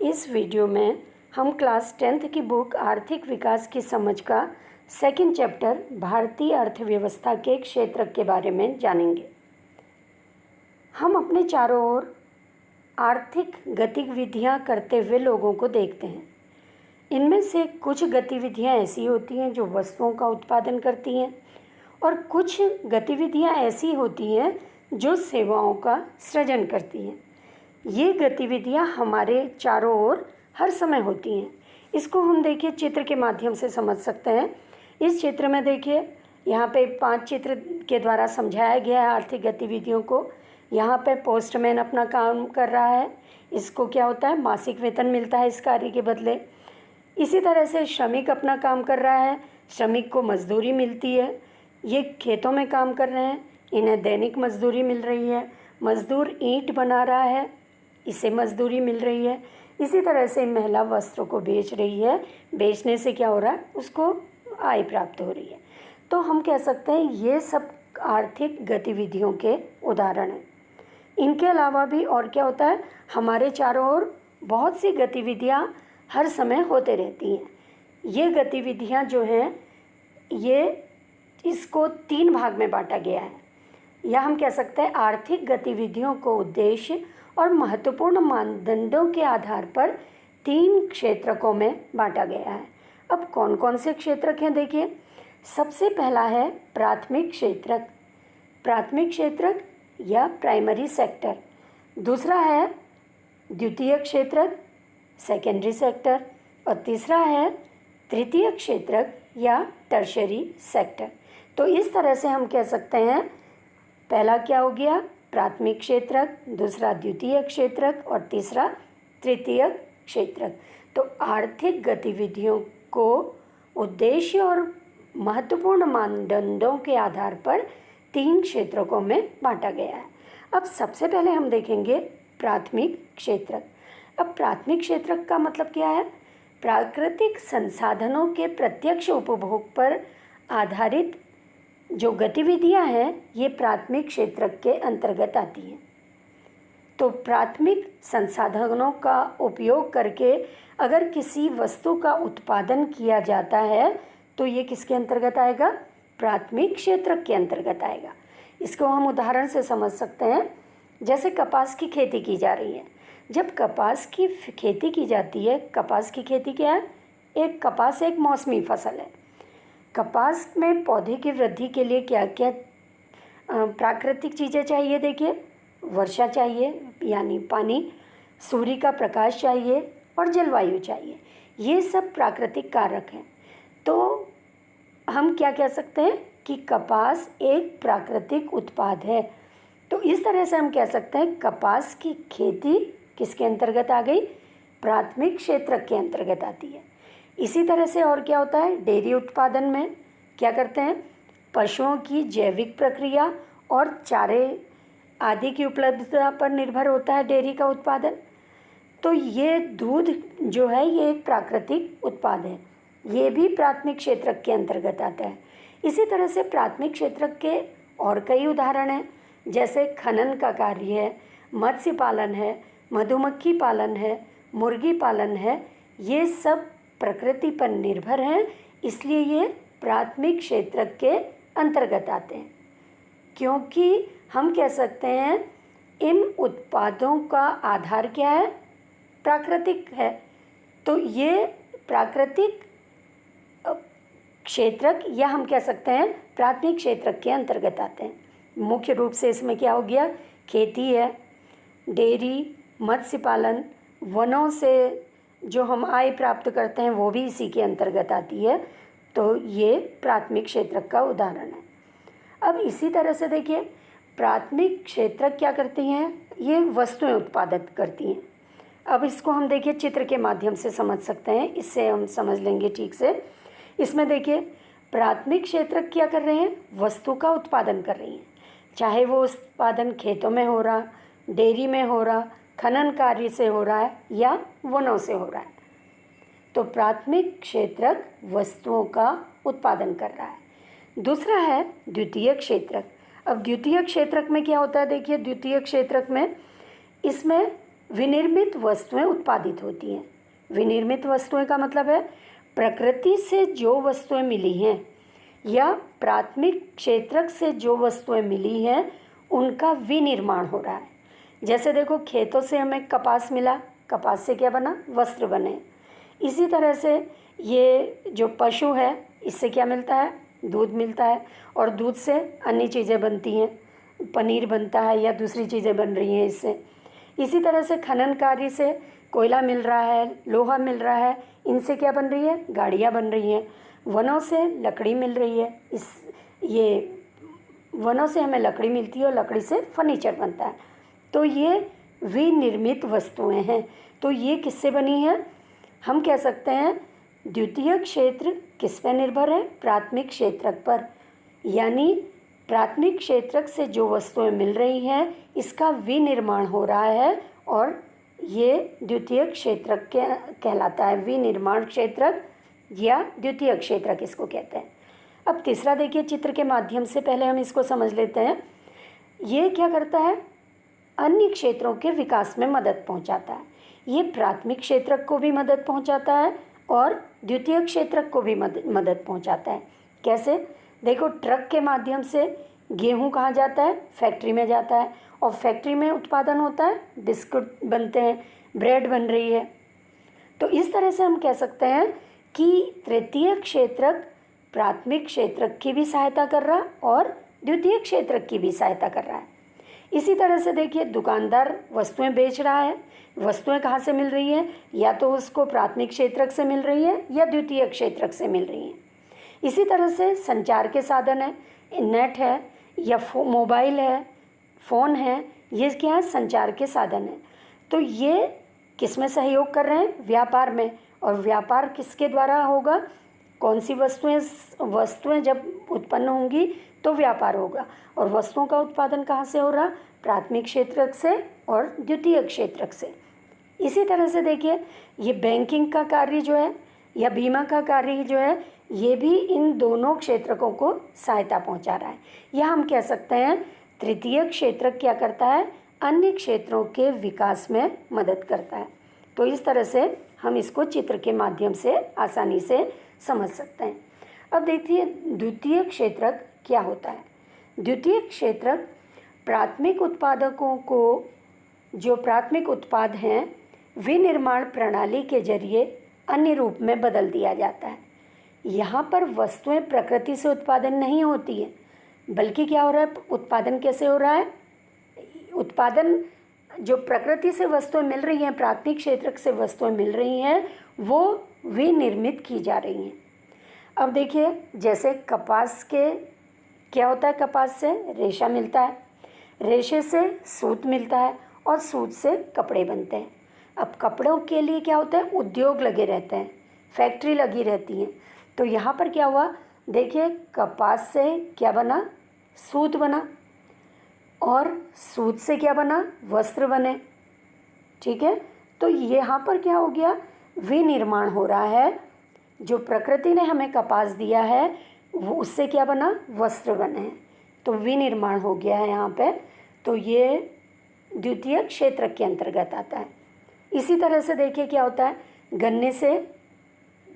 इस वीडियो में हम क्लास 10th की बुक आर्थिक विकास की समझ का सेकंड चैप्टर भारतीय अर्थव्यवस्था के क्षेत्र के बारे में जानेंगे। हम अपने चारों ओर आर्थिक गतिविधियां करते हुए लोगों को देखते हैं। इनमें से कुछ गतिविधियां ऐसी होती हैं जो वस्तुओं का उत्पादन करती हैं और कुछ गतिविधियां ऐसी होती हैं जो सेवाओं का सृजन करती हैं। ये गतिविधियां हमारे चारों ओर हर समय होती हैं। इसको हम देखिए चित्र के माध्यम से समझ सकते हैं। इस चित्र में देखिए यहाँ पे 5 चित्र के द्वारा समझाया गया है आर्थिक गतिविधियों को। यहाँ पे पोस्टमैन अपना काम कर रहा है, इसको क्या होता है, मासिक वेतन मिलता है इस कार्य के बदले। इसी तरह से श्रमिक अपना काम कर रहा है, श्रमिक को मजदूरी मिलती है। ये खेतों में काम कर रहे हैं, इन्हें दैनिक मजदूरी मिल रही है। मजदूर ईंट बना रहा है, इसे मजदूरी मिल रही है। इसी तरह से महिला वस्त्रों को बेच रही है, बेचने से क्या हो रहा है, उसको आय प्राप्त हो रही है। तो हम कह सकते हैं ये सब आर्थिक गतिविधियों के उदाहरण हैं। इनके अलावा भी और क्या होता है, हमारे चारों ओर बहुत सी गतिविधियां हर समय होते रहती हैं। ये गतिविधियां जो हैं ये इसको 3 भाग में बांटा गया है। या हम कह सकते हैं आर्थिक गतिविधियों को उद्देश्य और महत्वपूर्ण मानदंडों के आधार पर 3 क्षेत्रकों में बांटा गया है। अब कौन कौन से क्षेत्रक हैं देखिए। सबसे पहला है प्राथमिक क्षेत्रक, प्राथमिक क्षेत्रक या प्राइमरी सेक्टर। दूसरा है द्वितीय क्षेत्रक, सेकेंडरी सेक्टर। और तीसरा है तृतीय क्षेत्रक या टर्शरी सेक्टर। तो इस तरह से हम कह सकते हैं, पहला क्या हो गया, प्राथमिक क्षेत्रक, दूसरा द्वितीय क्षेत्रक और तीसरा तृतीय क्षेत्रक। तो आर्थिक गतिविधियों को उद्देश्य और महत्वपूर्ण मानदंडों के आधार पर 3 क्षेत्रकों में बांटा गया है। अब सबसे पहले हम देखेंगे प्राथमिक क्षेत्रक। अब प्राथमिक क्षेत्रक का मतलब क्या है, प्राकृतिक संसाधनों के प्रत्यक्ष उपभोग पर आधारित जो गतिविधियां हैं ये प्राथमिक क्षेत्रक के अंतर्गत आती हैं। तो प्राथमिक संसाधनों का उपयोग करके अगर किसी वस्तु का उत्पादन किया जाता है तो ये किसके अंतर्गत आएगा, प्राथमिक क्षेत्रक के अंतर्गत आएगा। इसको हम उदाहरण से समझ सकते हैं। जैसे कपास की खेती की जा रही है। जब कपास की खेती की जाती है, कपास की खेती क्या है, कपास एक मौसमी फसल है। कपास में पौधे की वृद्धि के लिए क्या क्या प्राकृतिक चीज़ें चाहिए, देखिए वर्षा चाहिए यानी पानी, सूर्य का प्रकाश चाहिए और जलवायु चाहिए। ये सब प्राकृतिक कारक हैं। तो हम क्या कह सकते हैं कि कपास एक प्राकृतिक उत्पाद है। तो इस तरह से हम कह सकते हैं कपास की खेती किसके अंतर्गत आ गई, प्राथमिक क्षेत्रक के अंतर्गत आती है। इसी तरह से और क्या होता है, डेयरी उत्पादन में क्या करते हैं, पशुओं की जैविक प्रक्रिया और चारे आदि की उपलब्धता पर निर्भर होता है डेयरी का उत्पादन। तो ये दूध जो है ये एक प्राकृतिक उत्पाद है, ये भी प्राथमिक क्षेत्रक के अंतर्गत आता है। इसी तरह से प्राथमिक क्षेत्रक के और कई उदाहरण हैं, जैसे खनन का कार्य है, मत्स्य पालन है, मधुमक्खी पालन है, मुर्गी पालन है। ये सब प्रकृति पर निर्भर हैं, इसलिए ये प्राथमिक क्षेत्रक के अंतर्गत आते हैं। क्योंकि हम कह सकते हैं इन उत्पादों का आधार क्या है, प्राकृतिक है। तो ये प्राकृतिक क्षेत्रक या हम कह सकते हैं प्राथमिक क्षेत्रक के अंतर्गत आते हैं। मुख्य रूप से इसमें क्या हो गया, खेती है, डेयरी, मत्स्य पालन, वनों से जो हम आय प्राप्त करते हैं वो भी इसी के अंतर्गत आती है। तो ये प्राथमिक क्षेत्रक का उदाहरण है। अब इसी तरह से देखिए प्राथमिक क्षेत्रक क्या करती हैं, ये वस्तुएं उत्पादित करती हैं। अब इसको हम देखिए चित्र के माध्यम से समझ सकते हैं, इससे हम समझ लेंगे ठीक से। इसमें देखिए प्राथमिक क्षेत्रक क्या कर रहे हैं, वस्तु का उत्पादन कर रही हैं, चाहे वो उत्पादन खेतों में हो रहा, डेयरी में हो रहा, खनन कार्य से हो रहा है या वनों से हो रहा है। तो प्राथमिक क्षेत्रक वस्तुओं का उत्पादन कर रहा है। दूसरा है द्वितीय क्षेत्रक। अब द्वितीय क्षेत्रक में क्या होता है, देखिए द्वितीय क्षेत्रक में इसमें विनिर्मित वस्तुएं उत्पादित होती हैं। विनिर्मित वस्तुएं का मतलब है प्रकृति से जो वस्तुएं मिली हैं या प्राथमिक क्षेत्रक से जो वस्तुएं मिली हैं उनका विनिर्माण हो रहा है। जैसे देखो, खेतों से हमें कपास मिला, कपास से क्या बना, वस्त्र बने। इसी तरह से ये जो पशु है इससे क्या मिलता है, दूध मिलता है, और दूध से अन्य चीज़ें बनती हैं, पनीर बनता है या दूसरी चीज़ें बन रही हैं इससे। इसी तरह से खनन कार्य से कोयला मिल रहा है, लोहा मिल रहा है, इनसे क्या बन रही है, गाड़ियाँ बन रही हैं। वनों से लकड़ी मिल रही है, ये वनों से हमें लकड़ी मिलती है और लकड़ी से फर्नीचर बनता है। तो ये विनिर्मित वस्तुएं हैं। तो ये किससे बनी है, हम कह सकते हैं द्वितीय क्षेत्र किस पर निर्भर है, प्राथमिक क्षेत्रक पर। यानी प्राथमिक क्षेत्रक से जो वस्तुएं मिल रही हैं इसका विनिर्माण हो रहा है और ये द्वितीय क्षेत्रक कहलाता है। विनिर्माण क्षेत्रक या द्वितीय क्षेत्रक इसको कहते हैं। अब तीसरा देखिए, चित्र के माध्यम से पहले हम इसको समझ लेते हैं। ये क्या करता है, अन्य क्षेत्रों के विकास में मदद पहुंचाता है। ये प्राथमिक क्षेत्रक को भी मदद पहुंचाता है और द्वितीय क्षेत्रक को भी मदद पहुंचाता है। कैसे, देखो, ट्रक के माध्यम से गेहूं कहाँ जाता है, फैक्ट्री में जाता है, और फैक्ट्री में उत्पादन होता है, बिस्कुट बनते हैं, ब्रेड बन रही है। तो इस तरह से हम कह सकते हैं कि तृतीय क्षेत्रक प्राथमिक क्षेत्रक की भी सहायता कर रहा है और द्वितीय क्षेत्रक की भी सहायता कर रहा है। इसी तरह से देखिए, दुकानदार वस्तुएं बेच रहा है, वस्तुएं कहाँ से मिल रही हैं, या तो उसको प्राथमिक क्षेत्रक से मिल रही है या द्वितीय क्षेत्रक से मिल रही हैं। इसी तरह से संचार के साधन है, नेट है या मोबाइल है, फ़ोन है, ये क्या है, संचार के साधन है। तो ये किस में सहयोग कर रहे हैं, व्यापार में। और व्यापार किसके द्वारा होगा, कौन सी वस्तुएं जब उत्पन्न होंगी तो व्यापार होगा। और वस्तुओं का उत्पादन कहाँ से हो रहा, प्राथमिक क्षेत्रक से और द्वितीय क्षेत्रक से। इसी तरह से देखिए, ये बैंकिंग का कार्य जो है या बीमा का कार्य जो है, ये भी इन दोनों क्षेत्रकों को सहायता पहुंचा रहा है। या हम कह सकते हैं तृतीय क्षेत्रक क्या करता है, अन्य क्षेत्रों के विकास में मदद करता है। तो इस तरह से हम इसको चित्र के माध्यम से आसानी से समझ सकते हैं। अब देखिए, द्वितीय क्षेत्रक क्या होता है। द्वितीय क्षेत्रक प्राथमिक उत्पादकों को, जो प्राथमिक उत्पाद हैं, विनिर्माण प्रणाली के जरिए अन्य रूप में बदल दिया जाता है। यहाँ पर वस्तुएं प्रकृति से उत्पादन नहीं होती है, बल्कि क्या हो रहा है, उत्पादन कैसे हो रहा है, उत्पादन जो प्रकृति से वस्तुएं मिल रही हैं, प्राथमिक क्षेत्रक से वस्तुएं मिल रही हैं, वो विनिर्मित की जा रही हैं। अब देखिए, जैसे कपास के क्या होता है, कपास से रेशा मिलता है, रेशे से सूत मिलता है और सूत से कपड़े बनते हैं। अब कपड़ों के लिए क्या होता है, उद्योग लगे रहते हैं, फैक्ट्री लगी रहती हैं। तो यहाँ पर क्या हुआ, देखिए, कपास से क्या बना, सूत बना, और सूत से क्या बना, वस्त्र बने। ठीक है, तो यहाँ पर क्या हो गया, विनिर्माण हो रहा है। जो प्रकृति ने हमें कपास दिया है वो उससे क्या बना, वस्त्र बने हैं। तो विनिर्माण हो गया है यहाँ पे। तो ये द्वितीय क्षेत्रक के अंतर्गत आता है। इसी तरह से देखिए क्या होता है, गन्ने से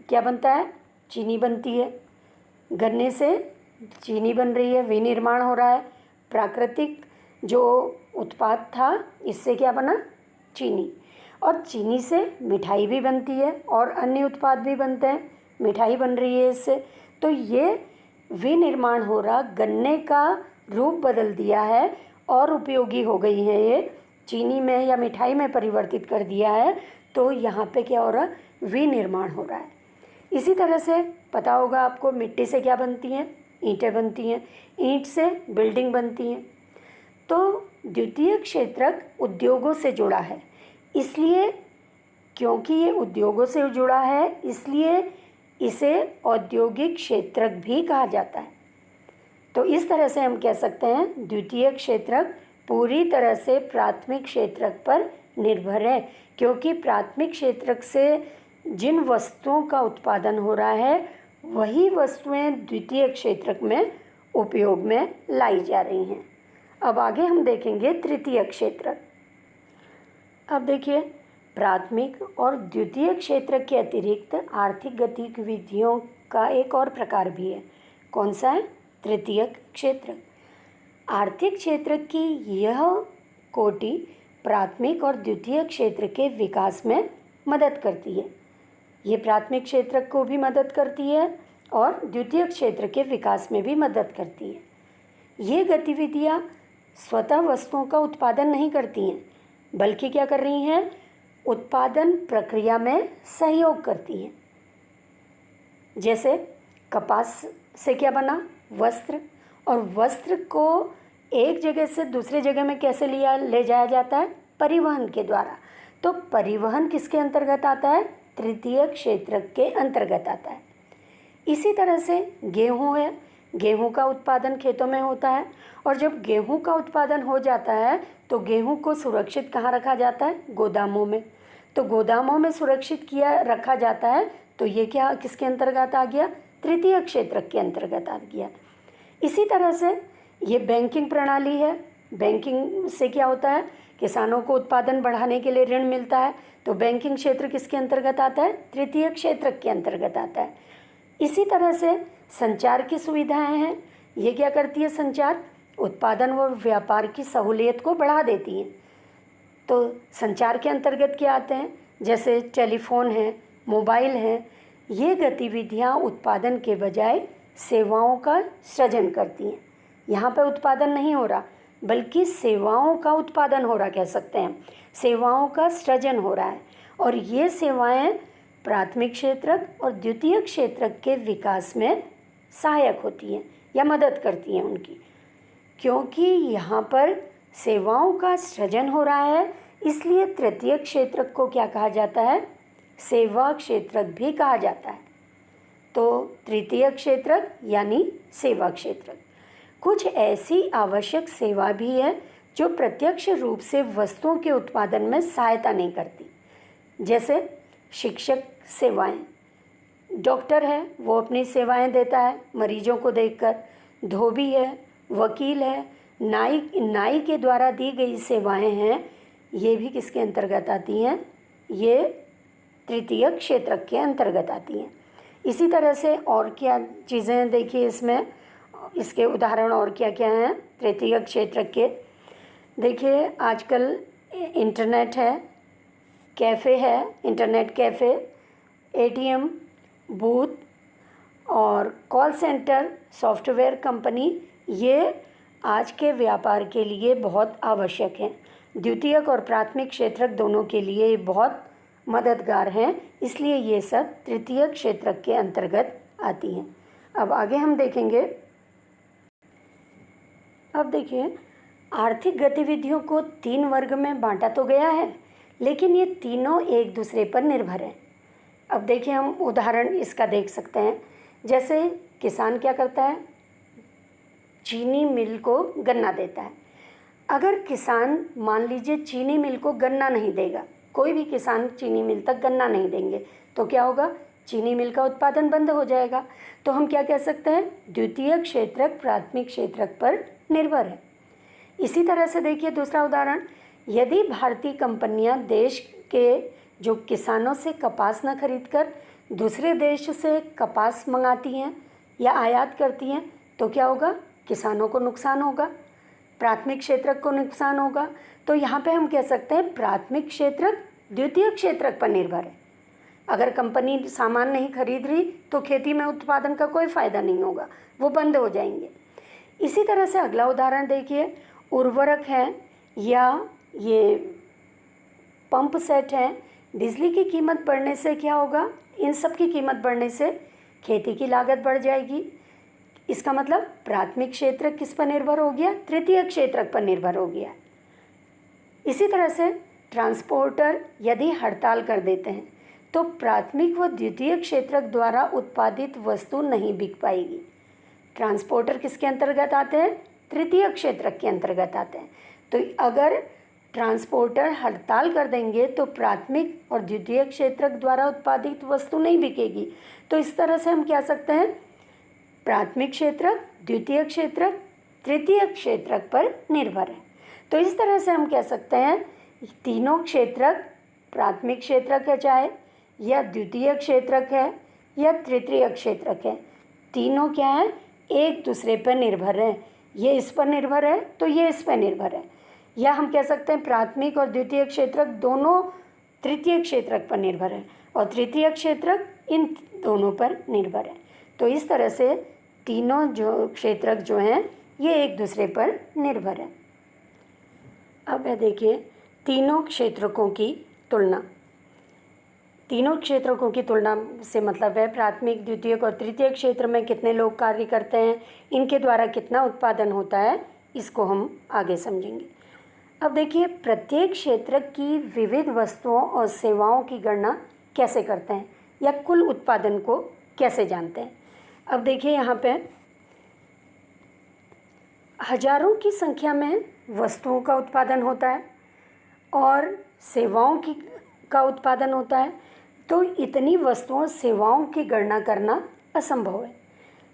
क्या बनता है, चीनी बनती है। गन्ने से चीनी बन रही है, विनिर्माण हो रहा है। प्राकृतिक जो उत्पाद था इससे क्या बना, चीनी। और चीनी से मिठाई भी बनती है और अन्य उत्पाद भी बनते हैं, मिठाई बन रही है इससे। तो ये विनिर्माण हो रहा, गन्ने का रूप बदल दिया है और उपयोगी हो गई है, ये चीनी में या मिठाई में परिवर्तित कर दिया है। तो यहाँ पे क्या हो रहा, विनिर्माण हो रहा है। इसी तरह से पता होगा आपको, मिट्टी से क्या बनती हैं, ईंटें बनती हैं, ईंट से बिल्डिंग बनती हैं। तो द्वितीय क्षेत्रक उद्योगों से जुड़ा है, इसलिए क्योंकि ये उद्योगों से जुड़ा है इसलिए इसे औद्योगिक क्षेत्रक भी कहा जाता है। तो इस तरह से हम कह सकते हैं द्वितीय क्षेत्रक पूरी तरह से प्राथमिक क्षेत्रक पर निर्भर है, क्योंकि प्राथमिक क्षेत्रक से जिन वस्तुओं का उत्पादन हो रहा है वही वस्तुएं द्वितीय क्षेत्रक में उपयोग में लाई जा रही हैं। अब आगे हम देखेंगे तृतीय क्षेत्रक। अब देखिए, प्राथमिक और द्वितीय क्षेत्र के अतिरिक्त आर्थिक गतिविधियों का एक और प्रकार भी है। कौन सा है? तृतीयक क्षेत्र। आर्थिक क्षेत्र की यह कोटि प्राथमिक और द्वितीय क्षेत्र के विकास में मदद करती है। ये प्राथमिक क्षेत्र को भी मदद करती है और द्वितीय क्षेत्र के विकास में भी मदद करती है। ये गतिविधियाँ स्वतः वस्तुओं का उत्पादन नहीं करती हैं, बल्कि क्या कर रही हैं? उत्पादन प्रक्रिया में सहयोग करती हैं। जैसे कपास से क्या बना? वस्त्र। और वस्त्र को एक जगह से दूसरे जगह में कैसे ले जाया जाता है? परिवहन के द्वारा। तो परिवहन किसके अंतर्गत आता है? तृतीय क्षेत्र के अंतर्गत आता है। इसी तरह से गेहूँ है, गेहूँ का उत्पादन खेतों में होता है, और जब गेहूँ का उत्पादन हो जाता है तो गेहूँ को सुरक्षित कहाँ रखा जाता है? गोदामों में। तो गोदामों में सुरक्षित रखा जाता है, तो ये क्या किसके अंतर्गत आ गया? तृतीय क्षेत्र के अंतर्गत आ गया। इसी तरह से ये बैंकिंग प्रणाली है। बैंकिंग से क्या होता है? किसानों को उत्पादन बढ़ाने के लिए ऋण मिलता है, तो बैंकिंग क्षेत्र किसके अंतर्गत आता है? तृतीय क्षेत्र के अंतर्गत आता है। इसी तरह से संचार की सुविधाएं हैं। ये क्या करती है? संचार उत्पादन और व्यापार की सहूलियत को बढ़ा देती हैं। तो संचार के अंतर्गत क्या आते हैं? जैसे टेलीफोन है, मोबाइल है। ये गतिविधियाँ उत्पादन के बजाय सेवाओं का सृजन करती हैं। यहाँ पर उत्पादन नहीं हो रहा, बल्कि सेवाओं का उत्पादन हो रहा, कह सकते हैं। सेवाओं का सृजन हो रहा है, और ये सेवाएं प्राथमिक क्षेत्र और द्वितीय क्षेत्र के विकास में सहायक होती हैं या मदद करती हैं उनकी। क्योंकि यहाँ पर सेवाओं का सृजन हो रहा है, इसलिए तृतीय क्षेत्र को क्या कहा जाता है? सेवा क्षेत्र भी कहा जाता है। तो तृतीय क्षेत्र यानी सेवा क्षेत्र। कुछ ऐसी आवश्यक सेवा भी है जो प्रत्यक्ष रूप से वस्तुओं के उत्पादन में सहायता नहीं करती। जैसे शिक्षक सेवाएं, डॉक्टर है वो अपनी सेवाएं देता है मरीजों को देखकर। धोबी है, वकील है, नाई के द्वारा दी गई सेवाएं हैं, ये भी किसके अंतर्गत आती हैं? ये तृतीय क्षेत्र के अंतर्गत आती हैं। इसी तरह से और क्या चीज़ें देखिए इसमें, इसके उदाहरण और क्या क्या हैं तृतीय क्षेत्र के। देखिए आजकल इंटरनेट है, कैफ़े है, इंटरनेट कैफ़े, एटीएम बूथ और कॉल सेंटर, सॉफ्टवेयर कंपनी, ये आज के व्यापार के लिए बहुत आवश्यक हैं। द्वितीयक और प्राथमिक क्षेत्र दोनों के लिए ये बहुत मददगार हैं, इसलिए ये सब तृतीय क्षेत्र के अंतर्गत आती हैं। अब आगे हम देखेंगे। अब देखिए, आर्थिक गतिविधियों को 3 वर्ग में बांटा तो गया है, लेकिन ये तीनों एक दूसरे पर निर्भर हैं। अब देखिए हम उदाहरण इसका देख सकते हैं। जैसे किसान क्या करता है? चीनी मिल को गन्ना देता है। अगर किसान मान लीजिए चीनी मिल को गन्ना नहीं देगा, कोई भी किसान चीनी मिल तक गन्ना नहीं देंगे, तो क्या होगा? चीनी मिल का उत्पादन बंद हो जाएगा। तो हम क्या कह सकते हैं? द्वितीय क्षेत्र प्राथमिक क्षेत्र पर निर्भर है। इसी तरह से देखिए दूसरा उदाहरण, यदि भारतीय कंपनियां देश के जो किसानों से कपास न खरीदकर दूसरे देश से कपास मंगाती हैं या आयात करती हैं, तो क्या होगा? किसानों को नुकसान होगा, प्राथमिक क्षेत्र को नुकसान होगा। तो यहाँ पे हम कह सकते हैं प्राथमिक क्षेत्र द्वितीय क्षेत्र पर निर्भर है। अगर कंपनी सामान नहीं खरीद रही तो खेती में उत्पादन का कोई फ़ायदा नहीं होगा, वो बंद हो जाएंगे। इसी तरह से अगला उदाहरण देखिए, उर्वरक है या ये पंप सेट है। बिजली की कीमत बढ़ने से क्या होगा? इन सब की कीमत बढ़ने से खेती की लागत बढ़ जाएगी। इसका मतलब प्राथमिक क्षेत्र किस पर निर्भर हो गया? तृतीय क्षेत्र पर निर्भर हो गया। इसी तरह से ट्रांसपोर्टर यदि हड़ताल कर देते हैं तो प्राथमिक व द्वितीय क्षेत्र द्वारा उत्पादित वस्तु नहीं बिक पाएगी। ट्रांसपोर्टर किसके अंतर्गत आते हैं? तृतीय क्षेत्र के अंतर्गत आते हैं। तो अगर ट्रांसपोर्टर हड़ताल कर देंगे तो प्राथमिक और द्वितीय क्षेत्र द्वारा उत्पादित वस्तु नहीं बिकेगी। तो इस तरह से हम कह सकते हैं प्राथमिक क्षेत्र द्वितीय क्षेत्र तृतीय क्षेत्र पर निर्भर है। तो इस तरह से हम कह सकते हैं तीनों क्षेत्रक प्राथमिक क्षेत्रक है चाहे, या द्वितीय क्षेत्रक है, या तृतीय क्षेत्रक है, तीनों क्या है, एक दूसरे पर निर्भर है। ये इस पर निर्भर है तो ये इस पर निर्भर है, या हम कह सकते हैं प्राथमिक और द्वितीय क्षेत्रक दोनों तृतीय क्षेत्रक पर निर्भर है, और तृतीय क्षेत्रक इन दोनों पर निर्भर है। तो इस तरह से तीनों जो क्षेत्रक जो हैं ये एक दूसरे पर निर्भर है। अब यह देखिए तीनों क्षेत्रकों की तुलना। तीनों क्षेत्रकों की तुलना से मतलब है प्राथमिक, द्वितीयक और तृतीय क्षेत्र में कितने लोग कार्य करते हैं, इनके द्वारा कितना उत्पादन होता है, इसको हम आगे समझेंगे। अब देखिए प्रत्येक क्षेत्र की विविध वस्तुओं और सेवाओं की गणना कैसे करते हैं, या कुल उत्पादन को कैसे जानते हैं। अब देखिए यहाँ पे हजारों की संख्या में वस्तुओं का उत्पादन होता है और सेवाओं का उत्पादन होता है, तो इतनी वस्तुओं सेवाओं की गणना करना असंभव है।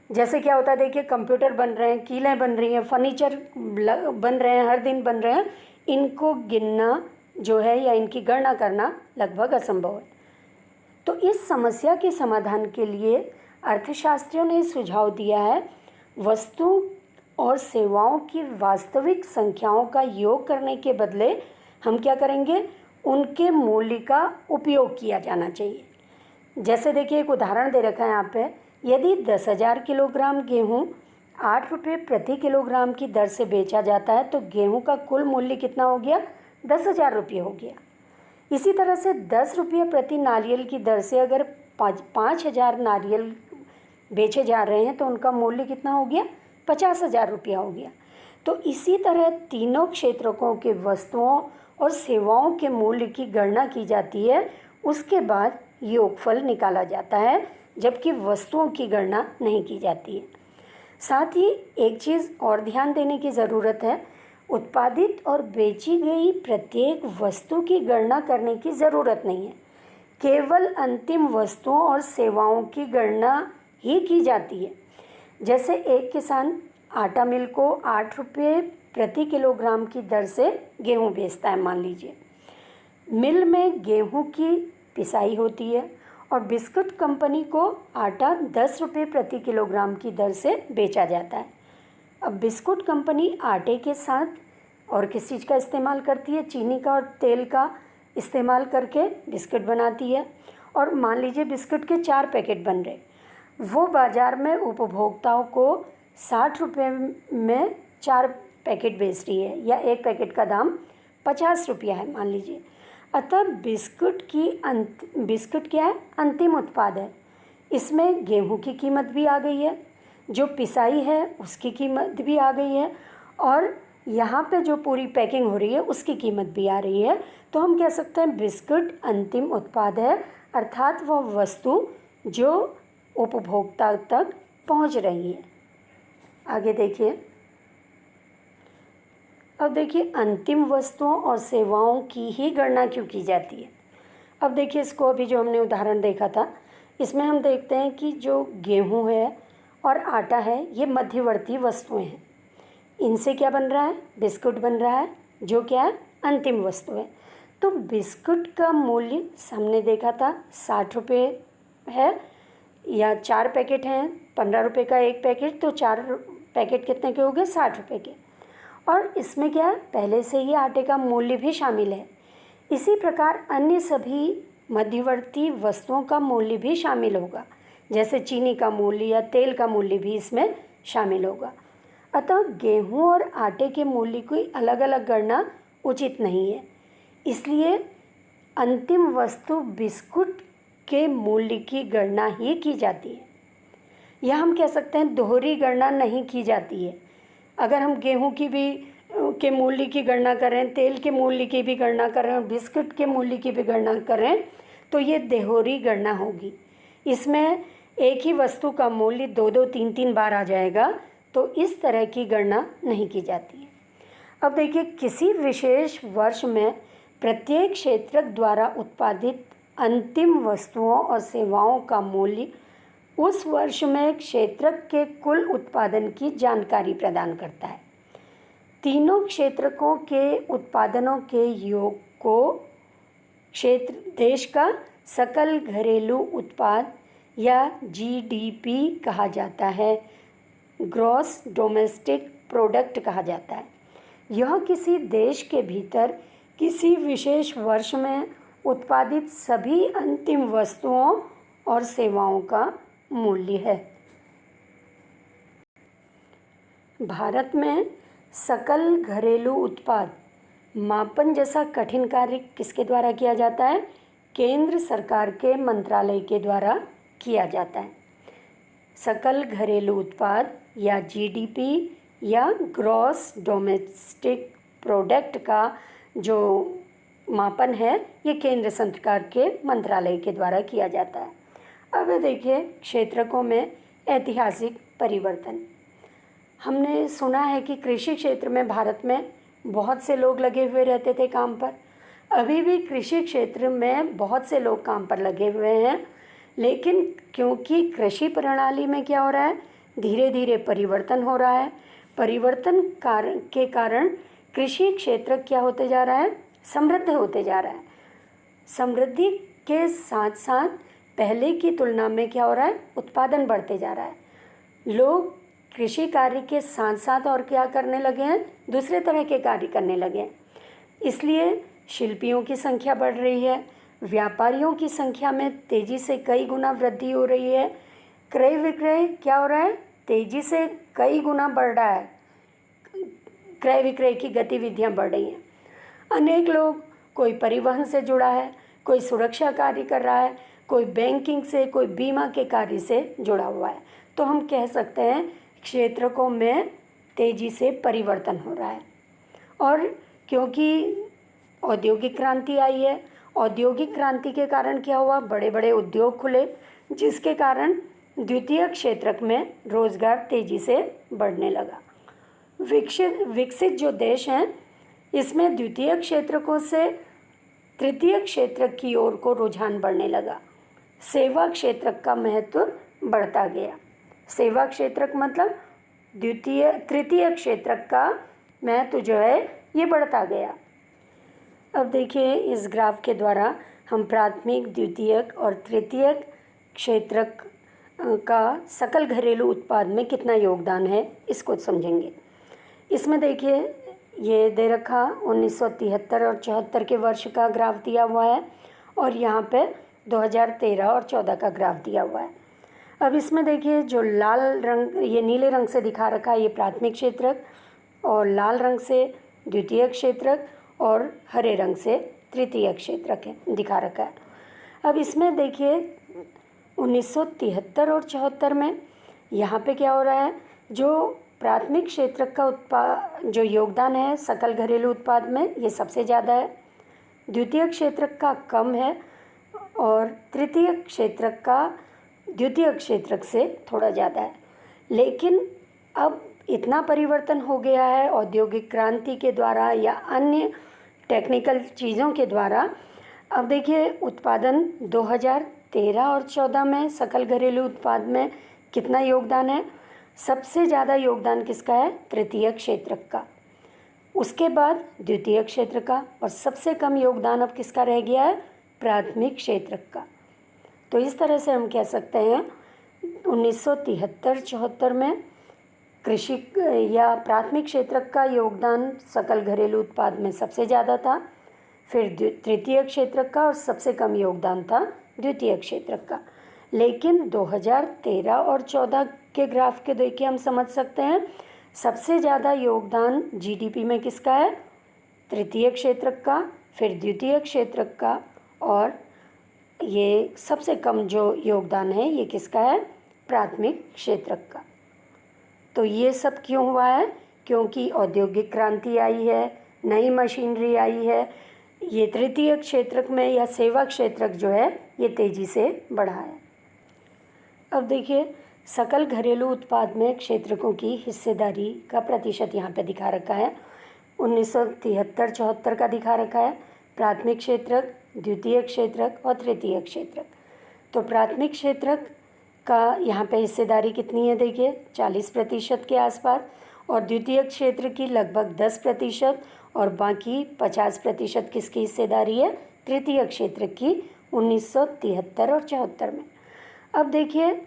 जैसे क्या होता है, देखिए कंप्यूटर बन रहे हैं, कीलें बन रही हैं, फर्नीचर बन रहे हैं, हर दिन बन रहे हैं, इनको गिनना जो है या इनकी गणना करना लगभग असंभव है। तो इस समस्या के समाधान के लिए अर्थशास्त्रियों ने सुझाव दिया है, वस्तु और सेवाओं की वास्तविक संख्याओं का योग करने के बदले हम क्या करेंगे, उनके मूल्य का उपयोग किया जाना चाहिए। जैसे देखिए एक उदाहरण दे रखा है यहाँ पे, यदि 10,000 किलोग्राम गेहूँ 8 रुपये प्रति किलोग्राम की दर से बेचा जाता है तो गेहूँ का कुल मूल्य कितना हो गया, 10,000 रुपये हो गया। इसी तरह से 10 रुपये प्रति नारियल की दर से अगर 5,000 नारियल बेचे जा रहे हैं तो उनका मूल्य कितना हो गया, 50,000 रुपया हो गया। तो इसी तरह तीनों क्षेत्रकों के वस्तुओं और सेवाओं के मूल्य की गणना की जाती है, उसके बाद योगफल निकाला जाता है, जबकि वस्तुओं की गणना नहीं की जाती है। साथ ही एक चीज़ और ध्यान देने की ज़रूरत है, उत्पादित और बेची गई प्रत्येक वस्तु की गणना करने की ज़रूरत नहीं है, केवल अंतिम वस्तुओं और सेवाओं की गणना ही की जाती है। जैसे एक किसान आटा मिल को 8 रुपये प्रति किलोग्राम की दर से गेहूँ बेचता है, मान लीजिए मिल में गेहूँ की पिसाई होती है और बिस्कुट कंपनी को आटा 10 रुपये प्रति किलोग्राम की दर से बेचा जाता है। अब बिस्कुट कंपनी आटे के साथ और किस चीज़ का इस्तेमाल करती है, चीनी का और तेल का इस्तेमाल करके बिस्कुट बनाती है, और मान लीजिए बिस्कुट के 4 पैकेट बन रहे, वो बाज़ार में उपभोक्ताओं को 60 रुपये में 4 पैकेट बेच रही है, या एक पैकेट का दाम 50 रुपया है मान लीजिए। अतः बिस्कुट क्या है, अंतिम उत्पाद है। इसमें गेहूं की कीमत भी आ गई है, जो पिसाई है उसकी कीमत भी आ गई है, और यहाँ पे जो पूरी पैकिंग हो रही है उसकी कीमत भी आ रही है। तो हम कह सकते हैं बिस्कुट अंतिम उत्पाद है, अर्थात वह वस्तु जो उपभोक्ता तक पहुँच रही है। आगे देखिए, अब देखिए अंतिम वस्तुओं और सेवाओं की ही गणना क्यों की जाती है। अब देखिए इसको अभी जो हमने उदाहरण देखा था, इसमें हम देखते हैं कि जो गेहूं है और आटा है ये मध्यवर्ती वस्तुएं हैं। इनसे क्या बन रहा है, बिस्कुट बन रहा है, जो क्या है, अंतिम वस्तु है। तो बिस्कुट का मूल्य हमने देखा था 60 रुपये है, या 4 पैकेट हैं, 15 रुपये का एक पैकेट, तो 4 पैकेट कितने के हो गए, 60 रुपये के। और इसमें क्या है, पहले से ही आटे का मूल्य भी शामिल है। इसी प्रकार अन्य सभी मध्यवर्ती वस्तुओं का मूल्य भी शामिल होगा, जैसे चीनी का मूल्य या तेल का मूल्य भी इसमें शामिल होगा। अतः गेहूं और आटे के मूल्य की अलग अलग गणना उचित नहीं है, इसलिए अंतिम वस्तु बिस्कुट के मूल्य की गणना ही की जाती है। या हम कह सकते हैं दोहरी गणना नहीं की जाती है। अगर हम गेहूं की भी के मूल्य की गणना करें, तेल के मूल्य की भी गणना करें और बिस्कुट के मूल्य की भी गणना करें तो ये दोहरी गणना होगी। इसमें एक ही वस्तु का मूल्य 2-2, 3-3 बार आ जाएगा, तो इस तरह की गणना नहीं की जाती है। अब देखिए किसी विशेष वर्ष में प्रत्येक क्षेत्रक द्वारा उत्पादित अंतिम वस्तुओं और सेवाओं का मूल्य उस वर्ष में क्षेत्रक के कुल उत्पादन की जानकारी प्रदान करता है। तीनों क्षेत्रकों के उत्पादनों के योग को देश का सकल घरेलू उत्पाद या जीडीपी कहा जाता है, ग्रॉस डोमेस्टिक प्रोडक्ट कहा जाता है। यह किसी देश के भीतर किसी विशेष वर्ष में उत्पादित सभी अंतिम वस्तुओं और सेवाओं का मूल्य है। भारत में सकल घरेलू उत्पाद मापन जैसा कठिन कार्य किसके द्वारा किया जाता है? केंद्र सरकार के मंत्रालय के द्वारा किया जाता है। सकल घरेलू उत्पाद या जीडीपी या ग्रॉस डोमेस्टिक प्रोडक्ट का जो मापन है ये केंद्र सरकार के मंत्रालय के द्वारा किया जाता है। अब देखिए क्षेत्रकों में ऐतिहासिक परिवर्तन। हमने सुना है कि कृषि क्षेत्र में भारत में बहुत से लोग लगे हुए रहते थे काम पर। अभी भी कृषि क्षेत्र में बहुत से लोग काम पर लगे हुए हैं, लेकिन क्योंकि कृषि प्रणाली में क्या हो रहा है, धीरे धीरे परिवर्तन हो रहा है। परिवर्तन के कारण कृषि क्षेत्र क्या होते जा रहा है? समृद्ध होते जा रहा है। समृद्धि के साथ साथ पहले की तुलना में क्या हो रहा है? उत्पादन बढ़ते जा रहा है। लोग कृषि कार्य के साथ साथ और क्या करने लगे हैं? दूसरे तरह के कार्य करने लगे हैं। इसलिए शिल्पियों की संख्या बढ़ रही है, व्यापारियों की संख्या में तेज़ी से कई गुना वृद्धि हो रही है। क्रय विक्रय क्या हो रहा है? तेज़ी से कई गुना बढ़ रहा है। क्रय विक्रय की गतिविधियां बढ़ रही हैं। अनेक लोग, कोई परिवहन से जुड़ा है, कोई सुरक्षा कार्य कर रहा है, कोई बैंकिंग से, कोई बीमा के कार्य से जुड़ा हुआ है। तो हम कह सकते हैं क्षेत्रकों में तेज़ी से परिवर्तन हो रहा है। और क्योंकि औद्योगिक क्रांति आई है, औद्योगिक क्रांति के कारण क्या हुआ? बड़े बड़े उद्योग खुले, जिसके कारण द्वितीय क्षेत्रक में रोजगार तेज़ी से बढ़ने लगा। विकसित जो देश हैं इसमें द्वितीय क्षेत्रकों से तृतीय क्षेत्रक की ओर को रुझान बढ़ने लगा। सेवा क्षेत्रक का महत्व बढ़ता गया। सेवा क्षेत्रक मतलब तृतीय क्षेत्रक का महत्व जो है ये बढ़ता गया। अब देखिए इस ग्राफ के द्वारा हम प्राथमिक, द्वितीयक और तृतीयक क्षेत्रक का सकल घरेलू उत्पाद में कितना योगदान है इसको समझेंगे। इसमें देखिए ये दे रखा 1973 और 74 के वर्ष का ग्राफ दिया हुआ है और यहाँ पे 2013 और 14 का ग्राफ दिया हुआ है। अब इसमें देखिए जो लाल रंग, ये नीले रंग से दिखा रखा है ये प्राथमिक क्षेत्रक, और लाल रंग से द्वितीय क्षेत्रक और हरे रंग से तृतीय क्षेत्रक है दिखा रखा है। अब इसमें देखिए 1973 और 74 में यहाँ पे क्या हो रहा है, जो प्राथमिक क्षेत्रक का जो योगदान है सकल घरेलू उत्पाद में ये सबसे ज़्यादा है, द्वितीय क्षेत्रक का कम है और तृतीय क्षेत्रक का द्वितीय क्षेत्रक से थोड़ा ज़्यादा है। लेकिन अब इतना परिवर्तन हो गया है औद्योगिक क्रांति के द्वारा या अन्य टेक्निकल चीज़ों के द्वारा। अब देखिए उत्पादन 2013 और 14 में सकल घरेलू उत्पाद में कितना योगदान है? सबसे ज़्यादा योगदान किसका है? तृतीय क्षेत्रक का, उसके बाद द्वितीय क्षेत्र का, और सबसे कम योगदान अब किसका रह गया है? प्राथमिक क्षेत्रक का। तो इस तरह से हम कह सकते हैं 1973-74 में कृषि या प्राथमिक क्षेत्रक का योगदान सकल घरेलू उत्पाद में सबसे ज़्यादा था, फिर तृतीय क्षेत्रक का, और सबसे कम योगदान था द्वितीय क्षेत्रक का। लेकिन 2013 और 14 के ग्राफ के देखिए हम समझ सकते हैं सबसे ज़्यादा योगदान जीडीपी में किसका है? तृतीय क्षेत्रक का, फिर द्वितीय क्षेत्रक का, और ये सबसे कम जो योगदान है ये किसका है? प्राथमिक क्षेत्रक का। तो ये सब क्यों हुआ है? क्योंकि औद्योगिक क्रांति आई है, नई मशीनरी आई है, ये तृतीय क्षेत्रक में या सेवा क्षेत्रक जो है ये तेज़ी से बढ़ा है। अब देखिए सकल घरेलू उत्पाद में क्षेत्रकों की हिस्सेदारी का प्रतिशत यहाँ पे दिखा रखा है। 1973-74 का दिखा रखा है प्राथमिक क्षेत्रक, द्वितीय क्षेत्रक और तृतीय क्षेत्रक। तो प्राथमिक क्षेत्रक का यहाँ पे हिस्सेदारी कितनी है? देखिए 40% के आसपास, और द्वितीय क्षेत्र की लगभग 10%, और बाकी 50% किसकी हिस्सेदारी है? तृतीय क्षेत्र की 1973 और 74 में। अब देखिए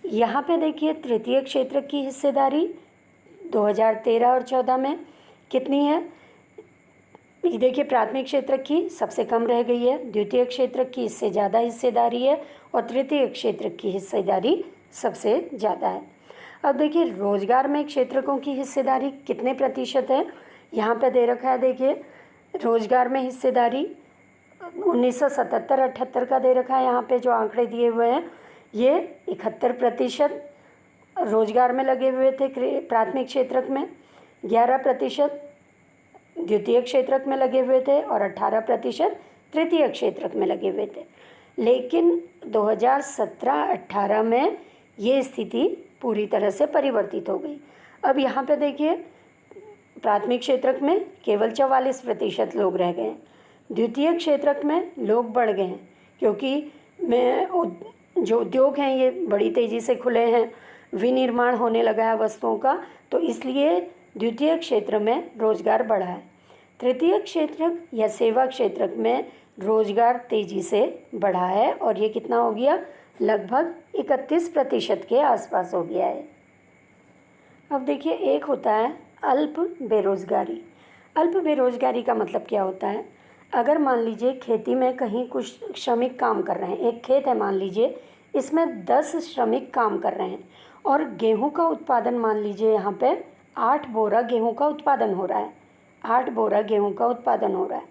यहाँ पे देखिए तृतीय क्षेत्र की हिस्सेदारी 2013 और 14 में कितनी है? ये देखिए प्राथमिक क्षेत्र की सबसे कम रह गई है, द्वितीय क्षेत्र की इससे ज़्यादा हिस्सेदारी है और तृतीय क्षेत्र की हिस्सेदारी सबसे ज़्यादा है। अब देखिए रोजगार में क्षेत्रकों की हिस्सेदारी कितने प्रतिशत है? यहाँ पे दे रखा है, देखिए रोजगार में हिस्सेदारी 1977-78 का दे रखा है। यहाँ पे जो आंकड़े दिए हुए हैं ये 71% रोजगार में लगे हुए थे प्राथमिक क्षेत्रक में, 18% द्वितीय क्षेत्रक में लगे हुए थे और 18% तृतीय क्षेत्रक में लगे हुए थे। लेकिन 2017-18 में ये स्थिति पूरी तरह से परिवर्तित हो गई। अब यहाँ पे देखिए प्राथमिक क्षेत्रक में केवल 44% लोग रह गए हैं, द्वितीय क्षेत्रक में लोग बढ़ गए हैं क्योंकि जो उद्योग हैं ये बड़ी तेज़ी से खुले हैं, विनिर्माण होने लगा है वस्तुओं का, तो इसलिए द्वितीय क्षेत्र में रोजगार बढ़ा है। तृतीय क्षेत्र या सेवा क्षेत्र में रोजगार तेज़ी से बढ़ा है और ये कितना हो गया? लगभग 31% के आसपास हो गया है। अब देखिए एक होता है अल्प बेरोजगारी। अल्प बेरोजगारी का मतलब क्या होता है? अगर मान लीजिए खेती में कहीं कुछ श्रमिक काम कर रहे हैं, एक खेत है मान लीजिए, इसमें 10 श्रमिक काम कर रहे हैं और गेहूं का उत्पादन मान लीजिए यहाँ पे 8 बोरा गेहूं का उत्पादन हो रहा है, 8 बोरा गेहूं का उत्पादन हो रहा है।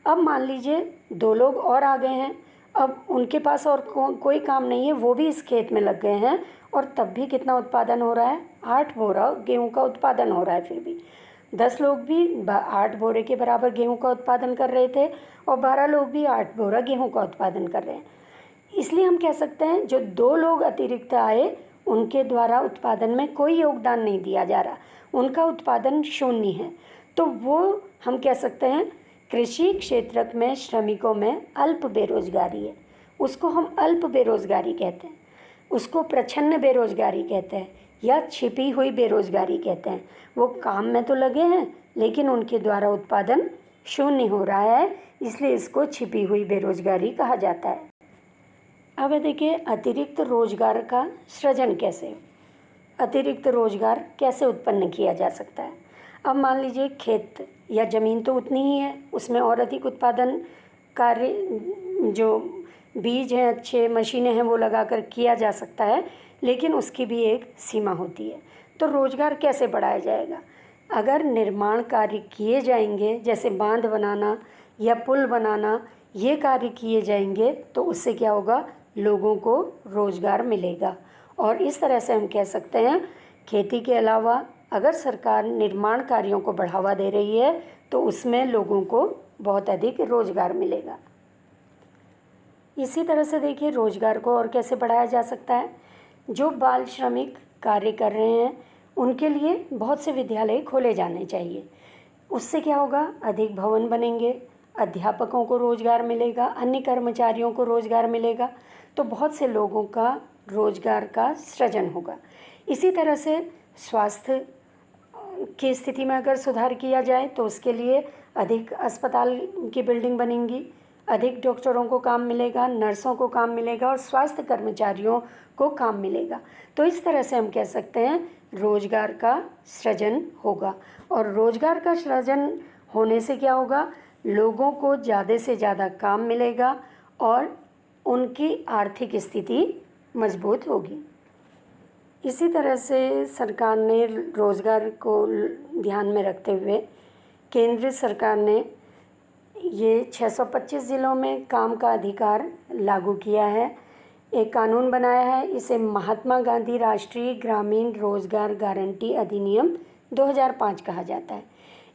अब मान लीजिए 2 लोग और आ गए हैं, अब उनके पास और कोई काम नहीं है, वो भी इस खेत में लग गए हैं और तब भी कितना उत्पादन हो रहा है? 8 बोरा गेहूं का उत्पादन हो रहा है। फिर भी 10 लोग भी 8 बोरे के बराबर गेहूं का उत्पादन कर रहे थे और 12 लोग भी 8 बोरा गेहूं का उत्पादन कर रहे हैं। इसलिए हम कह सकते हैं जो 2 लोग अतिरिक्त आए उनके द्वारा उत्पादन में कोई योगदान नहीं दिया जा रहा, उनका उत्पादन शून्य है। तो वो हम कह सकते हैं कृषि क्षेत्र में श्रमिकों में अल्प बेरोजगारी है, उसको हम अल्प बेरोजगारी कहते हैं, उसको प्रच्छन्न बेरोजगारी कहते हैं या छिपी हुई बेरोजगारी कहते हैं। वो काम में तो लगे हैं लेकिन उनके द्वारा उत्पादन शून्य हो रहा है, इसलिए इसको छिपी हुई बेरोजगारी कहा जाता है। अब देखिए अतिरिक्त रोजगार का सृजन कैसे, अतिरिक्त रोजगार कैसे उत्पन्न किया जा सकता है। अब मान लीजिए खेत या ज़मीन तो उतनी ही है, उसमें और अधिक उत्पादन कार्य जो बीज हैं, अच्छे मशीनें हैं, वो लगाकर किया जा सकता है, लेकिन उसकी भी एक सीमा होती है। तो रोज़गार कैसे बढ़ाया जाएगा? अगर निर्माण कार्य किए जाएंगे, जैसे बांध बनाना या पुल बनाना, ये कार्य किए जाएंगे तो उससे क्या होगा? लोगों को रोज़गार मिलेगा। और इस तरह से हम कह सकते हैं खेती के अलावा अगर सरकार निर्माण कार्यों को बढ़ावा दे रही है तो उसमें लोगों को बहुत अधिक रोज़गार मिलेगा। इसी तरह से देखिए रोज़गार को और कैसे बढ़ाया जा सकता है। जो बाल श्रमिक कार्य कर रहे हैं उनके लिए बहुत से विद्यालय खोले जाने चाहिए। उससे क्या होगा? अधिक भवन बनेंगे, अध्यापकों को रोज़गार मिलेगा, अन्य कर्मचारियों को रोज़गार मिलेगा, तो बहुत से लोगों का रोज़गार का सृजन होगा। इसी तरह से स्वास्थ्य की स्थिति में अगर सुधार किया जाए तो उसके लिए अधिक अस्पताल की बिल्डिंग बनेंगी, अधिक डॉक्टरों को काम मिलेगा, नर्सों को काम मिलेगा और स्वास्थ्य कर्मचारियों को काम मिलेगा। तो इस तरह से हम कह सकते हैं रोज़गार का सृजन होगा। और रोज़गार का सृजन होने से क्या होगा? लोगों को ज़्यादा से ज़्यादा काम मिलेगा और उनकी आर्थिक स्थिति मजबूत होगी। इसी तरह से सरकार ने रोज़गार को ध्यान में रखते हुए केंद्र सरकार ने ये 625 ज़िलों में काम का अधिकार लागू किया है, एक कानून बनाया है। इसे महात्मा गांधी राष्ट्रीय ग्रामीण रोज़गार गारंटी अधिनियम 2005 कहा जाता है।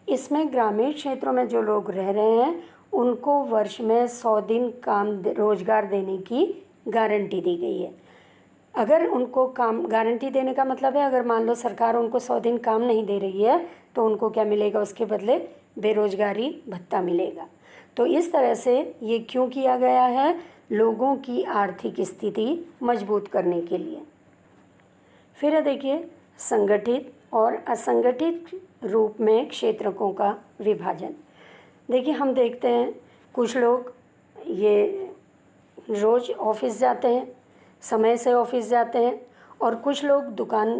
इसमें ग्रामीण क्षेत्रों में जो लोग रह रहे हैं उनको वर्ष में 100 दिन काम रोज़गार देने की गारंटी दी गई है। अगर उनको काम गारंटी देने का मतलब है अगर मान लो सरकार उनको 100 दिन काम नहीं दे रही है तो उनको क्या मिलेगा? उसके बदले बेरोजगारी भत्ता मिलेगा। तो इस तरह से ये क्यों किया गया है? लोगों की आर्थिक स्थिति मजबूत करने के लिए। फिर देखिए संगठित और असंगठित रूप में क्षेत्रकों का विभाजन। देखिए, हम देखते हैं कुछ लोग ये रोज़ ऑफिस जाते हैं, समय से ऑफिस जाते हैं, और कुछ लोग दुकान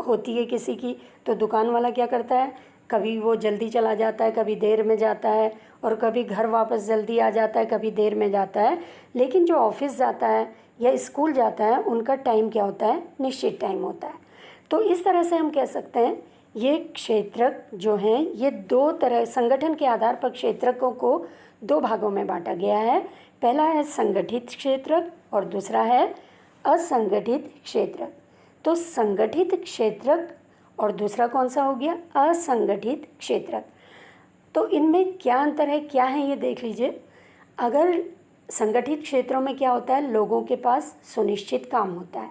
होती है किसी की, तो दुकान वाला क्या करता है, कभी वो जल्दी चला जाता है, कभी देर में जाता है, और कभी घर वापस जल्दी आ जाता है, कभी देर में जाता है। लेकिन जो ऑफिस जाता है या स्कूल जाता है, उनका टाइम क्या होता है, निश्चित टाइम होता है। तो इस तरह से हम कह सकते हैं ये क्षेत्रक जो हैं, ये दो तरह, संगठन के आधार पर क्षेत्रकों को दो भागों में बांटा गया है। पहला है संगठित क्षेत्रक और दूसरा है असंगठित क्षेत्रक। तो संगठित क्षेत्रक और दूसरा कौन सा हो गया, असंगठित क्षेत्रक। तो इनमें क्या अंतर है, क्या है, ये देख लीजिए। अगर संगठित क्षेत्रों में क्या होता है, लोगों के पास सुनिश्चित काम होता है,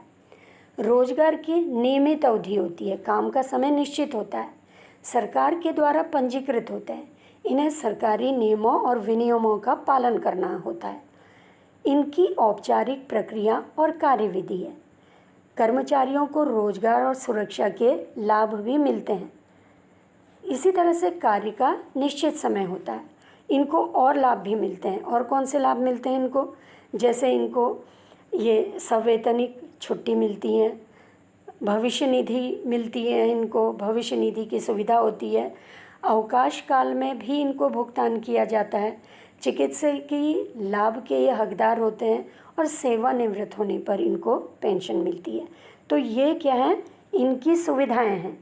रोजगार की नियमित अवधि होती है, काम का समय निश्चित होता है, सरकार के द्वारा पंजीकृत होते हैं, इन्हें सरकारी नियमों और विनियमों का पालन करना होता है, इनकी औपचारिक प्रक्रिया और कार्यविधि है, कर्मचारियों को रोजगार और सुरक्षा के लाभ भी मिलते हैं। इसी तरह से कार्य का निश्चित समय होता है, इनको और लाभ भी मिलते हैं। और कौन से लाभ मिलते हैं इनको, जैसे इनको ये सवैतनिक छुट्टी मिलती है, भविष्य निधि मिलती है, इनको भविष्य निधि की सुविधा होती है, अवकाश काल में भी इनको भुगतान किया जाता है, चिकित्सकीय लाभ के ये हकदार होते हैं, और सेवानिवृत्त होने पर इनको पेंशन मिलती है। तो ये क्या है, इनकी सुविधाएं हैं।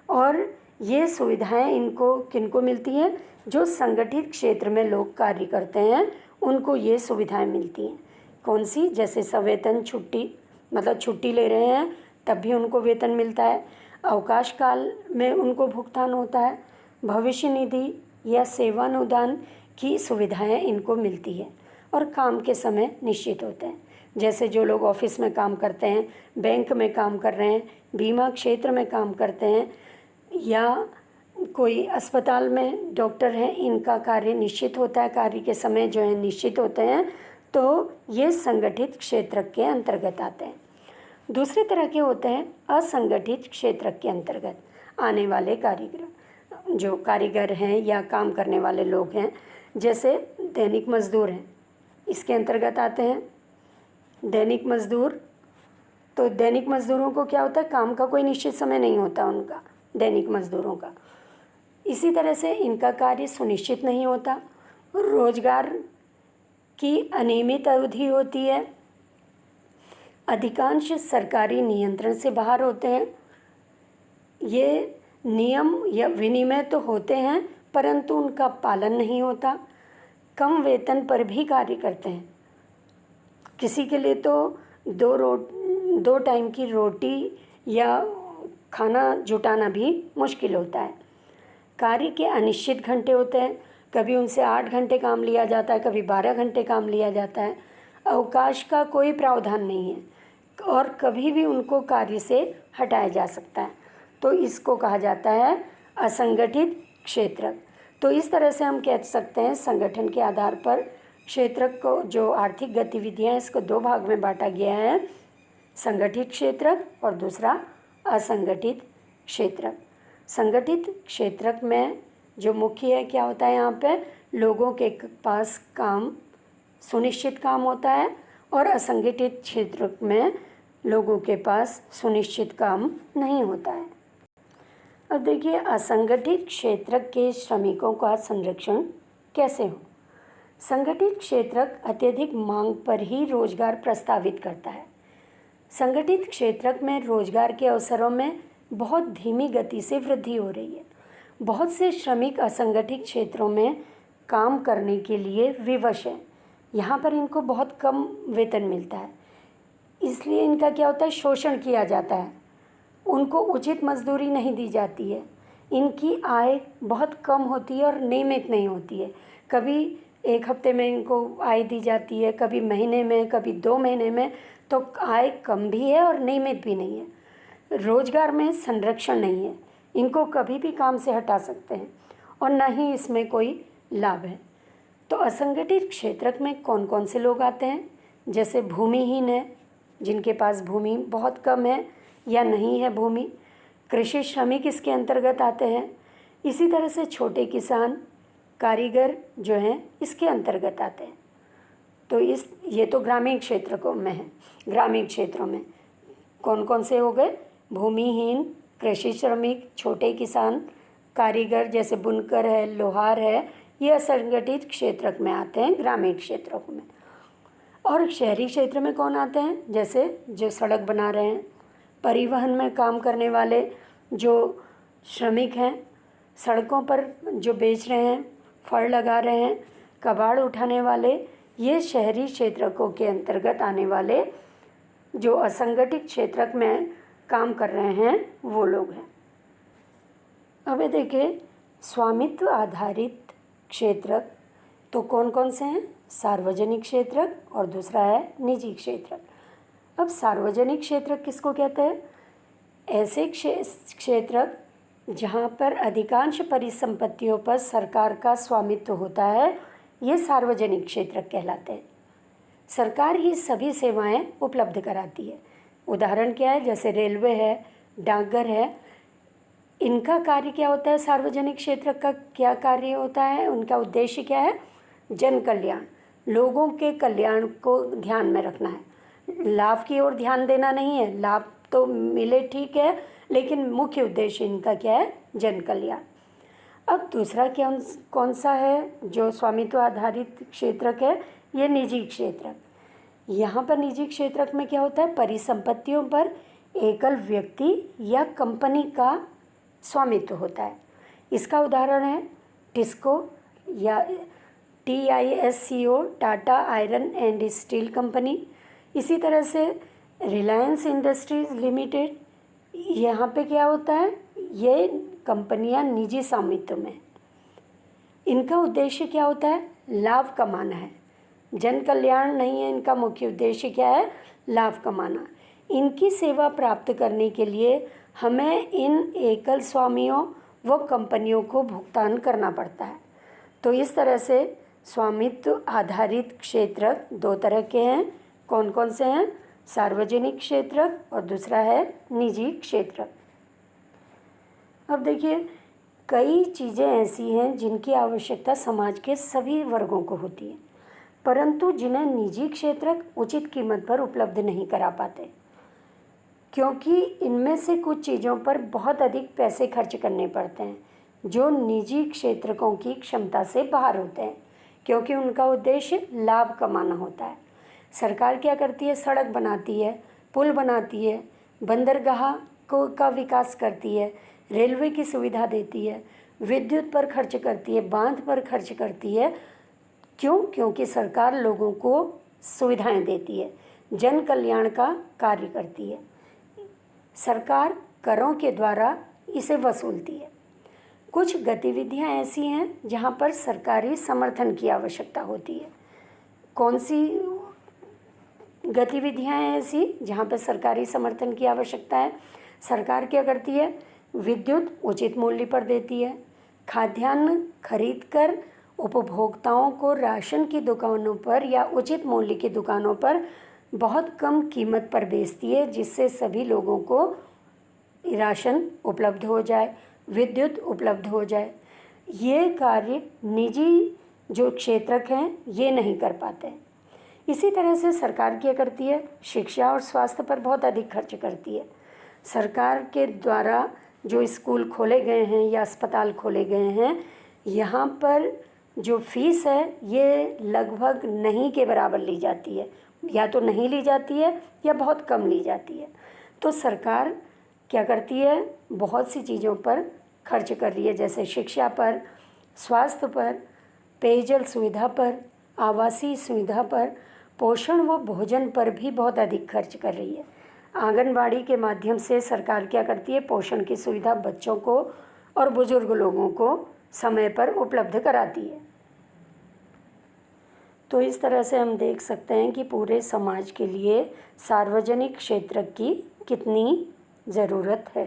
और ये सुविधाएं इनको किनको मिलती हैं, जो संगठित क्षेत्र में लोग कार्य करते हैं उनको ये सुविधाएं मिलती हैं। कौन सी, जैसे सवेतन छुट्टी, मतलब छुट्टी ले रहे हैं तब भी उनको वेतन मिलता है, अवकाश काल में उनको भुगतान होता है, भविष्य निधि या सेवानुदान की सुविधाएं इनको मिलती है, और काम के समय निश्चित होते हैं। जैसे जो लोग ऑफिस में काम करते हैं, बैंक में काम कर रहे हैं, बीमा क्षेत्र में काम करते हैं, या कोई अस्पताल में डॉक्टर हैं, इनका कार्य निश्चित होता है, कार्य के समय जो है निश्चित होते हैं, तो ये संगठित क्षेत्र के अंतर्गत आते हैं। दूसरे तरह के होते हैं असंगठित क्षेत्र के अंतर्गत आने वाले कारीगर, जो कारीगर हैं या काम करने वाले लोग हैं, जैसे दैनिक मजदूर हैं, इसके अंतर्गत आते हैं। दैनिक मजदूर, तो दैनिक मजदूरों को क्या होता है, काम का कोई निश्चित समय नहीं होता उनका, दैनिक मजदूरों का। इसी तरह से इनका कार्य सुनिश्चित नहीं होता, रोजगार की अनियमित अवधि होती है, अधिकांश सरकारी नियंत्रण से बाहर होते हैं। ये नियम या विनियम तो होते हैं परंतु उनका पालन नहीं होता, कम वेतन पर भी कार्य करते हैं। किसी के लिए तो दो टाइम की रोटी या खाना जुटाना भी मुश्किल होता है। कार्य के अनिश्चित घंटे होते हैं, कभी उनसे 8 घंटे काम लिया जाता है, कभी 12 घंटे काम लिया जाता है। अवकाश का कोई प्रावधान नहीं है और कभी भी उनको कार्य से हटाया जा सकता है, तो इसको कहा जाता है असंगठित क्षेत्रक। तो इस तरह से हम कह सकते हैं संगठन के आधार पर क्षेत्रक को, जो आर्थिक गतिविधियां, इसको दो भाग में बांटा गया है, संगठित क्षेत्रक और दूसरा असंगठित क्षेत्रक। संगठित क्षेत्रक में जो मुख्य है क्या होता है, यहाँ पे लोगों के पास काम, सुनिश्चित काम होता है, और असंगठित क्षेत्र में लोगों के पास सुनिश्चित काम नहीं होता है। अब देखिए असंगठित क्षेत्र के श्रमिकों का संरक्षण कैसे हो। संगठित क्षेत्रक अत्यधिक मांग पर ही रोजगार प्रस्तावित करता है। संगठित क्षेत्रक में रोजगार के अवसरों में बहुत धीमी गति से वृद्धि हो रही है। बहुत से श्रमिक असंगठित क्षेत्रों में काम करने के लिए विवश हैं। यहाँ पर इनको बहुत कम वेतन मिलता है, इसलिए इनका क्या होता है, शोषण किया जाता है, उनको उचित मजदूरी नहीं दी जाती है, इनकी आय बहुत कम होती है और नियमित नहीं होती है। कभी एक हफ्ते में इनको आय दी जाती है, कभी महीने में, कभी 2 महीने में, तो आय कम भी है और नियमित भी नहीं है। रोजगार में संरक्षण नहीं है, इनको कभी भी काम से हटा सकते हैं और न ही इसमें कोई लाभ है। तो असंगठित क्षेत्र में कौन कौन से लोग आते हैं, जैसे भूमिहीन है, जिनके पास भूमि बहुत कम है या नहीं है भूमि, कृषि श्रमिक इसके अंतर्गत आते हैं। इसी तरह से छोटे किसान, कारीगर जो हैं इसके अंतर्गत आते हैं। तो ये तो ग्रामीण क्षेत्र में है। ग्रामीण क्षेत्रों में कौन कौन से हो गए? भूमिहीन, कृषि श्रमिक, छोटे किसान, कारीगर जैसे बुनकर है, लोहार है, ये असंगठित क्षेत्र में आते हैं ग्रामीण क्षेत्रों में। और शहरी क्षेत्र में कौन आते हैं? जैसे जो सड़क बना रहे हैं, परिवहन में काम करने वाले जो श्रमिक हैं, सड़कों पर जो बेच रहे हैं, फड़ लगा रहे हैं, कबाड़ उठाने वाले, ये शहरी क्षेत्रों के अंतर्गत आने वाले जो असंगठित क्षेत्र में काम कर रहे हैं वो लोग हैं। अब ये देखिए, स्वामित्व आधारित क्षेत्र तो कौन कौन से हैं? सार्वजनिक क्षेत्र और दूसरा है निजी क्षेत्र। अब सार्वजनिक क्षेत्र किसको कहते हैं? ऐसे क्षेत्र जहाँ पर अधिकांश परिसंपत्तियों पर सरकार का स्वामित्व होता है, ये सार्वजनिक क्षेत्र कहलाते हैं। सरकार ही सभी सेवाएं उपलब्ध कराती है। उदाहरण क्या है? जैसे रेलवे है, डाकघर है, इनका कार्य क्या होता है? सार्वजनिक क्षेत्र का क्या कार्य होता है? उनका उद्देश्य क्या है? जन कल्याण, लोगों के कल्याण को ध्यान में रखना है। लाभ की ओर ध्यान देना नहीं है। लाभ तो मिले ठीक है, लेकिन मुख्य उद्देश्य इनका क्या है? जन कल्याण। अब दूसरा कौन सा है जो स्वामित्व आधारित क्षेत्र है? ये निजी क्षेत्र। यहाँ पर निजी क्षेत्र में क्या होता है? परिसंपत्तियों पर एकल व्यक्ति या कंपनी का स्वामित्व होता है। इसका उदाहरण है टिस्को या TISCO, Tata iron and steel company. इसी तरह से रिलायंस इंडस्ट्रीज लिमिटेड, यहाँ पे क्या होता है? ये कंपनियाँ निजी स्वामित्व में। इनका उद्देश्य क्या होता है? लाभ कमाना है, जन कल्याण नहीं है। इनका मुख्य उद्देश्य क्या है? लाभ कमाना। इनकी सेवा प्राप्त करने के लिए हमें इन एकल स्वामियों व कंपनियों को भुगतान करना पड़ता है। तो इस तरह से स्वामित्व आधारित क्षेत्र दो तरह के हैं। कौन कौन से हैं? सार्वजनिक क्षेत्र और दूसरा है निजी क्षेत्र। अब देखिए, कई चीज़ें ऐसी हैं जिनकी आवश्यकता समाज के सभी वर्गों को होती है, परंतु जिन्हें निजी क्षेत्र उचित कीमत पर उपलब्ध नहीं करा पाते, क्योंकि इनमें से कुछ चीज़ों पर बहुत अधिक पैसे खर्च करने पड़ते हैं जो निजी क्षेत्रकों की क्षमता से बाहर होते हैं, क्योंकि उनका उद्देश्य लाभ कमाना होता है। सरकार क्या करती है? सड़क बनाती है, पुल बनाती है, बंदरगाह का विकास करती है, रेलवे की सुविधा देती है, विद्युत पर खर्च करती है, बांध पर खर्च करती है। क्यों? क्योंकि सरकार लोगों को सुविधाएं देती है, जन कल्याण का कार्य करती है। सरकार करों के द्वारा इसे वसूलती है। कुछ गतिविधियां ऐसी हैं जहां पर सरकारी समर्थन की आवश्यकता होती है। कौन सी गतिविधियां हैं ऐसी जहां पर सरकारी समर्थन की आवश्यकता है? सरकार क्या करती है? विद्युत उचित मूल्य पर देती है, खाद्यान्न खरीदकर उपभोक्ताओं को राशन की दुकानों पर या उचित मूल्य की दुकानों पर बहुत कम कीमत पर बेचती है, जिससे सभी लोगों को राशन उपलब्ध हो जाए, विद्युत उपलब्ध हो जाए। ये कार्य निजी जो क्षेत्रक हैं ये नहीं कर पाते। इसी तरह से सरकार क्या करती है? शिक्षा और स्वास्थ्य पर बहुत अधिक खर्च करती है। सरकार के द्वारा जो स्कूल खोले गए हैं या अस्पताल खोले गए हैं, यहाँ पर जो फीस है ये लगभग नहीं के बराबर ली जाती है, या तो नहीं ली जाती है या बहुत कम ली जाती है। तो सरकार क्या करती है? बहुत सी चीज़ों पर खर्च कर रही है, जैसे शिक्षा पर, स्वास्थ्य पर, पेयजल सुविधा पर, आवासीय सुविधा पर, पोषण व भोजन पर भी बहुत अधिक खर्च कर रही है। आंगनबाड़ी के माध्यम से सरकार क्या करती है? पोषण की सुविधा बच्चों को और बुजुर्ग लोगों को समय पर उपलब्ध कराती है। तो इस तरह से हम देख सकते हैं कि पूरे समाज के लिए सार्वजनिक क्षेत्र की कितनी ज़रूरत है।